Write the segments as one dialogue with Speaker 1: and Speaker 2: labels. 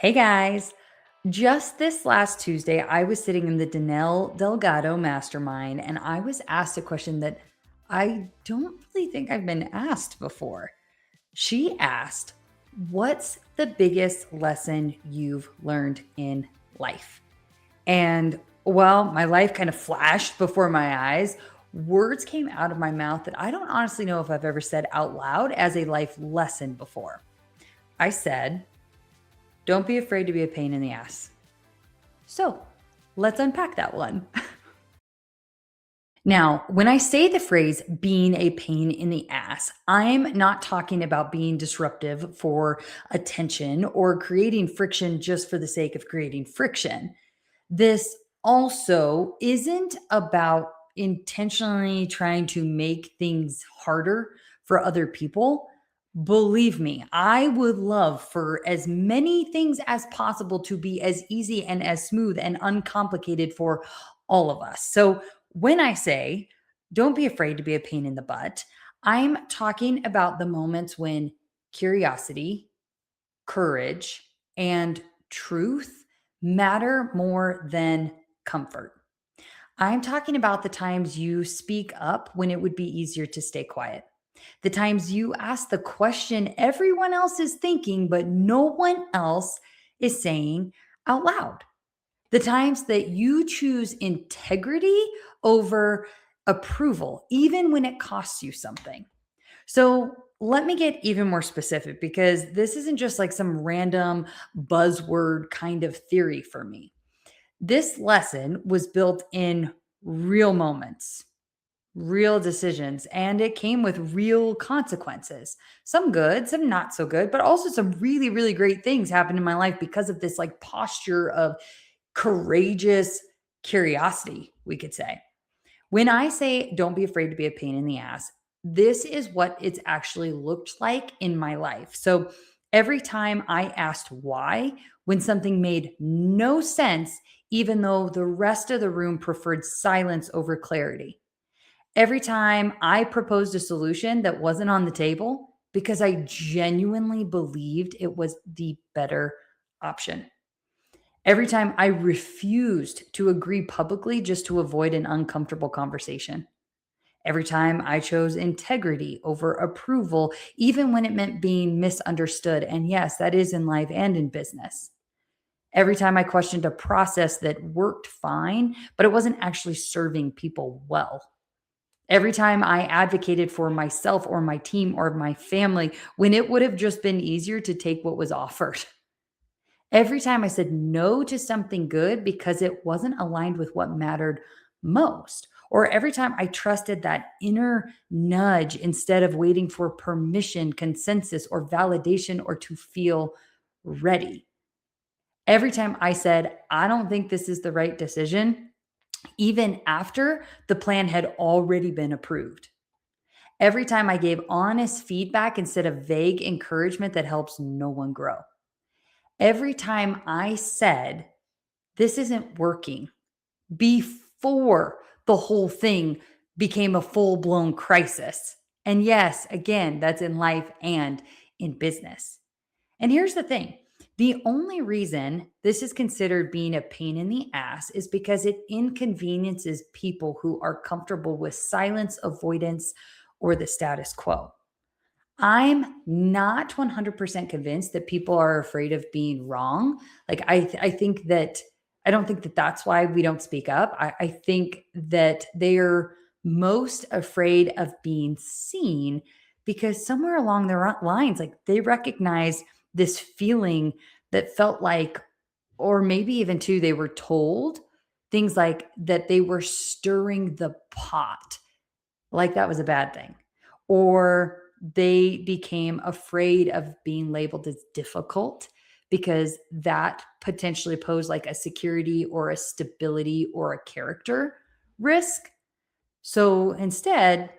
Speaker 1: Hey guys, just this last Tuesday, I was sitting in the Danelle Delgado mastermind and I was asked a question that I don't really think I've been asked before. She asked, what's the biggest lesson you've learned in life? And well, my life kind of flashed before my eyes. Words came out of my mouth that I don't honestly know if I've ever said out loud as a life lesson before. I said, don't be afraid to be a pain in the ass. So let's unpack that one. Now, when I say the phrase being a pain in the ass, I'm not talking about being disruptive for attention or creating friction just for the sake of creating friction. This also isn't about intentionally trying to make things harder for other people. Believe me, I would love for as many things as possible to be as easy and as smooth and uncomplicated for all of us. So when I say, don't be afraid to be a pain in the butt, I'm talking about the moments when curiosity, courage, and truth matter more than comfort. I'm talking about the times you speak up when it would be easier to stay quiet. The times you ask the question everyone else is thinking, but no one else is saying out loud. The times that you choose integrity over approval, even when it costs you something. So let me get even more specific because this isn't just like some random buzzword kind of theory for me. This lesson was built in real moments, real decisions, and it came with real consequences. Some good, some not so good, but also some really, really great things happened in my life because of this like posture of courageous curiosity, we could say. When I say don't be afraid to be a pain in the ass, this is what it's actually looked like in my life. So every time I asked why, when something made no sense, even though the rest of the room preferred silence over clarity. Every time I proposed a solution that wasn't on the table because I genuinely believed it was the better option. Every time I refused to agree publicly just to avoid an uncomfortable conversation. Every time I chose integrity over approval, even when it meant being misunderstood. And yes, that is in life and in business. Every time I questioned a process that worked fine, but it wasn't actually serving people well. Every time I advocated for myself or my team or my family when it would have just been easier to take what was offered. Every time I said no to something good because it wasn't aligned with what mattered most. Or every time I trusted that inner nudge instead of waiting for permission, consensus, or validation or to feel ready. Every time I said, I don't think this is the right decision, even after the plan had already been approved. Every time I gave honest feedback instead of vague encouragement that helps no one grow. Every time I said, this isn't working before the whole thing became a full blown crisis. And yes, again, that's in life and in business. And here's the thing, the only reason this is considered being a pain in the ass is because it inconveniences people who are comfortable with silence, avoidance, or the status quo. I'm not 100% convinced that people are afraid of being wrong. Like, I think that, I don't think that that's why we don't speak up. I think that they're most afraid of being seen because somewhere along their lines, like they recognize this feeling that felt like, or maybe even too, they were told things like that they were stirring the pot, like that was a bad thing. Or they became afraid of being labeled as difficult because that potentially posed like a security or a stability or a character risk. So instead,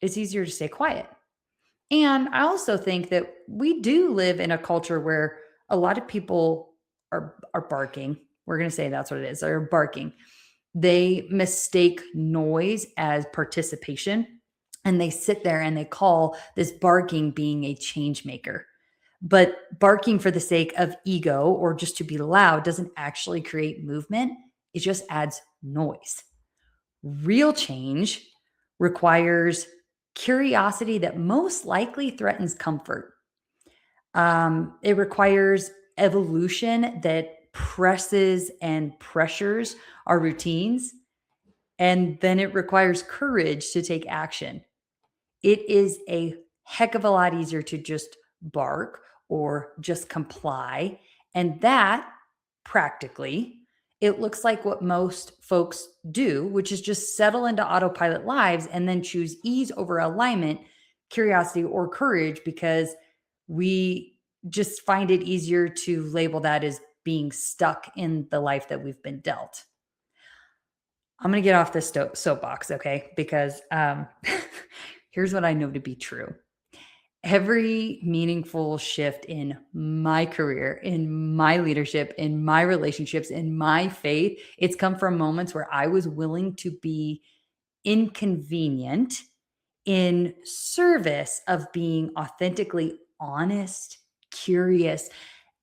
Speaker 1: it's easier to stay quiet. And I also think that we do live in a culture where a lot of people are barking. We're going to say that's what it is. They're barking. They mistake noise as participation and they sit there and they call this barking being a change maker. But barking for the sake of ego or just to be loud doesn't actually create movement. It just adds noise. Real change requires curiosity that most likely threatens comfort. It requires evolution that presses and pressures our routines. And then it requires courage to take action. It is a heck of a lot easier to just bark or just comply. And that practically, it looks like what most folks do, which is just settle into autopilot lives and then choose ease over alignment, curiosity, or courage because we just find it easier to label that as being stuck in the life that we've been dealt. I'm going to get off this soapbox, okay? Because here's what I know to be true. Every meaningful shift in my career, in my leadership, in my relationships, in my faith, it's come from moments where I was willing to be inconvenient in service of being authentically honest, curious,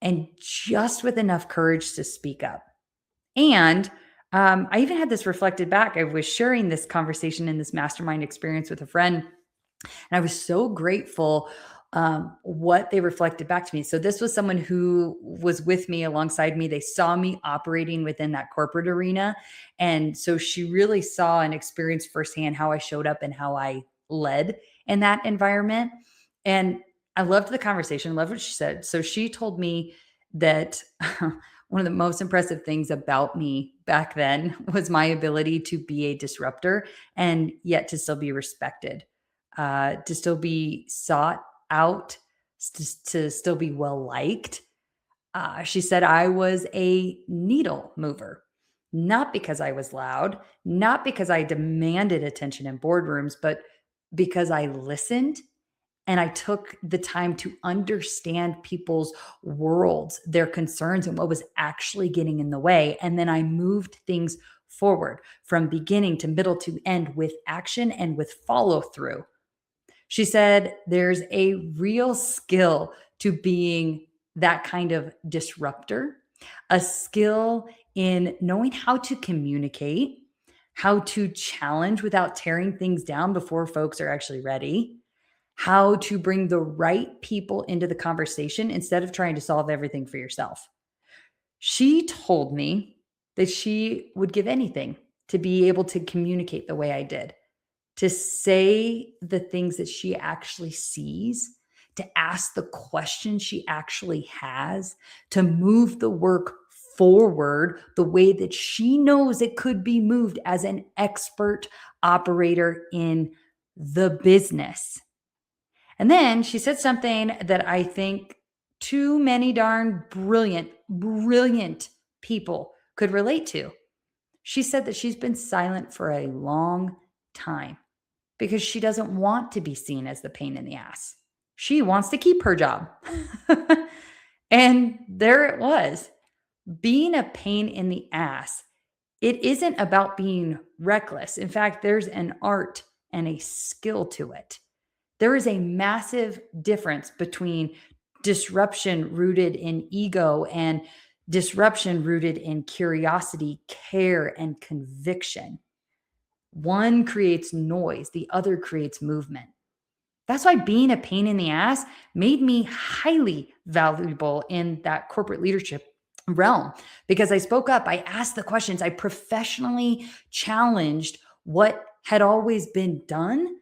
Speaker 1: and just with enough courage to speak up. And I even had this reflected back. I was sharing this conversation in this mastermind experience with a friend, and I was so grateful what they reflected back to me. So this was someone who was with me alongside me. They saw me operating within that corporate arena. And so she really saw and experienced firsthand how I showed up and how I led in that environment. And I loved the conversation, loved what she said. So she told me that one of the most impressive things about me back then was my ability to be a disruptor and yet to still be respected, to still be sought out, to still be well liked. She said I was a needle mover, not because I was loud, not because I demanded attention in boardrooms, but because I listened and I took the time to understand people's worlds, their concerns, and what was actually getting in the way. And then I moved things forward from beginning to middle to end with action and with follow through. She said there's a real skill to being that kind of disruptor, a skill in knowing how to communicate, how to challenge without tearing things down before folks are actually ready, how to bring the right people into the conversation instead of trying to solve everything for yourself. She told me that she would give anything to be able to communicate the way I did, to say the things that she actually sees, to ask the questions she actually has, to move the work forward the way that she knows it could be moved as an expert operator in the business. And then she said something that I think too many darn brilliant people could relate to. She said that she's been silent for a long time because she doesn't want to be seen as the pain in the ass. She wants to keep her job. And there it was. Being a pain in the ass, it isn't about being reckless. In fact, there's an art and a skill to it. There is a massive difference between disruption rooted in ego and disruption rooted in curiosity, care, and conviction. One creates noise, the other creates movement. That's why being a pain in the ass made me highly valuable in that corporate leadership realm because I spoke up, I asked the questions, I professionally challenged what had always been done,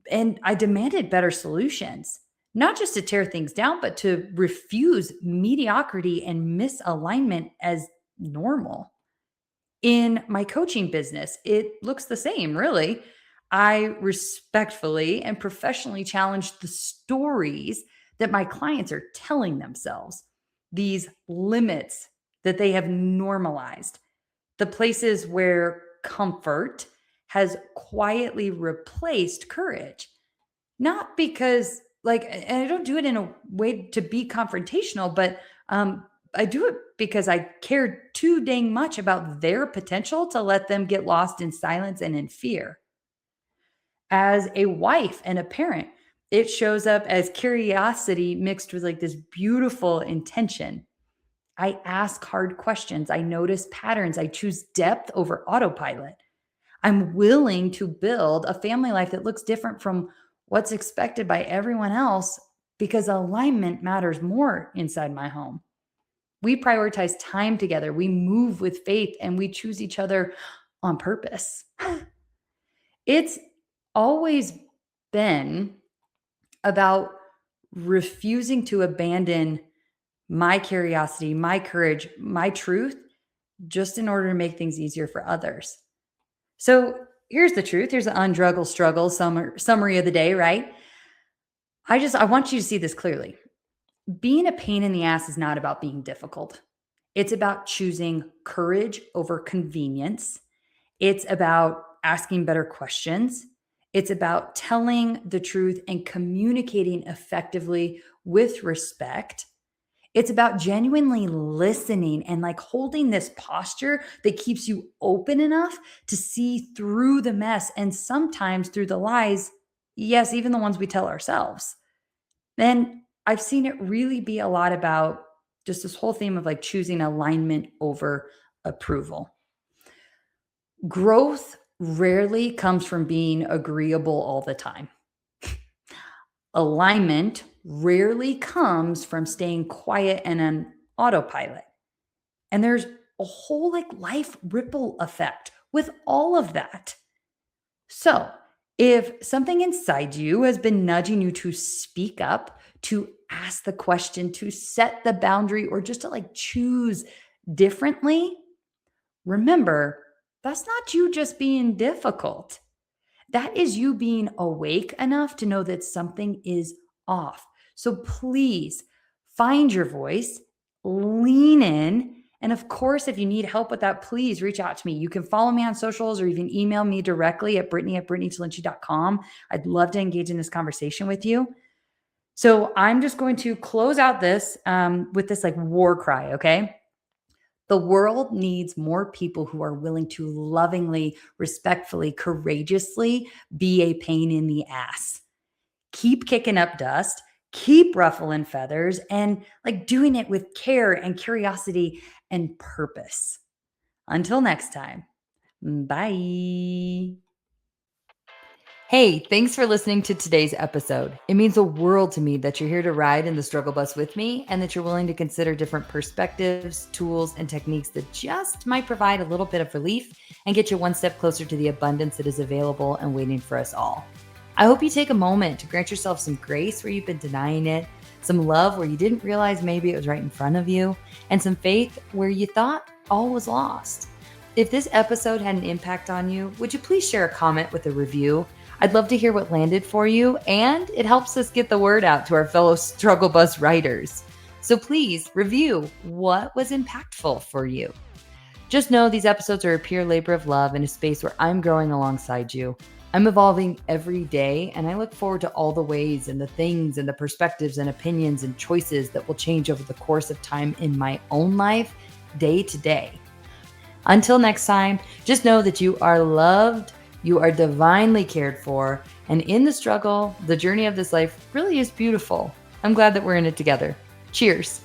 Speaker 1: and I demanded better solutions, not just to tear things down, but to refuse mediocrity and misalignment as normal. In my coaching business, it looks the same, really. I respectfully and professionally challenge the stories that my clients are telling themselves, these limits that they have normalized, the places where comfort has quietly replaced courage. Not because, like, and I don't do it in a way to be confrontational, but I do it because I care too dang much about their potential to let them get lost in silence and in fear. As a wife and a parent, it shows up as curiosity mixed with like this beautiful intention. I ask hard questions. I notice patterns. I choose depth over autopilot. I'm willing to build a family life that looks different from what's expected by everyone else because alignment matters more inside my home. We prioritize time together, we move with faith, and we choose each other on purpose. It's always been about refusing to abandon my curiosity, my courage, my truth, just in order to make things easier for others. So here's the truth. Here's the undruggle struggle summary of the day, right? I want you to see this clearly. Being a pain in the ass is not about being difficult. It's about choosing courage over convenience. It's about asking better questions. It's about telling the truth and communicating effectively with respect. It's about genuinely listening and like holding this posture that keeps you open enough to see through the mess and sometimes through the lies. Yes, even the ones we tell ourselves. And I've seen it really be a lot about just this whole theme of like choosing alignment over approval. Growth rarely comes from being agreeable all the time. Alignment rarely comes from staying quiet and on autopilot. And there's a whole like life ripple effect with all of that. So, if something inside you has been nudging you to speak up, to ask the question, to set the boundary, or just to like choose differently, remember that's not you just being difficult. That is you being awake enough to know that something is off. So please find your voice, lean in. And of course, if you need help with that, please reach out to me. You can follow me on socials or even email me directly at Brittney@BrittneyTollinchi.com. I'd love to engage in this conversation with you. So I'm just going to close out this with this like war cry, okay? The world needs more people who are willing to lovingly, respectfully, courageously be a pain in the ass. Keep kicking up dust, keep ruffling feathers, and like doing it with care and curiosity and purpose. Until next time, bye. Hey, thanks for listening to today's episode. It means the world to me that you're here to ride in the struggle bus with me and that you're willing to consider different perspectives, tools, and techniques that just might provide a little bit of relief and get you one step closer to the abundance that is available and waiting for us all. I hope you take a moment to grant yourself some grace where you've been denying it, some love where you didn't realize maybe it was right in front of you, and some faith where you thought all was lost. If this episode had an impact on you, would you please share a comment with a review? I'd love to hear what landed for you, and it helps us get the word out to our fellow struggle bus riders. So please review what was impactful for you. Just know these episodes are a pure labor of love in a space where I'm growing alongside you. I'm evolving every day, and I look forward to all the ways and the things and the perspectives and opinions and choices that will change over the course of time in my own life, day to day. Until next time, just know that you are loved, you are divinely cared for, and in the struggle, the journey of this life really is beautiful. I'm glad that we're in it together. Cheers.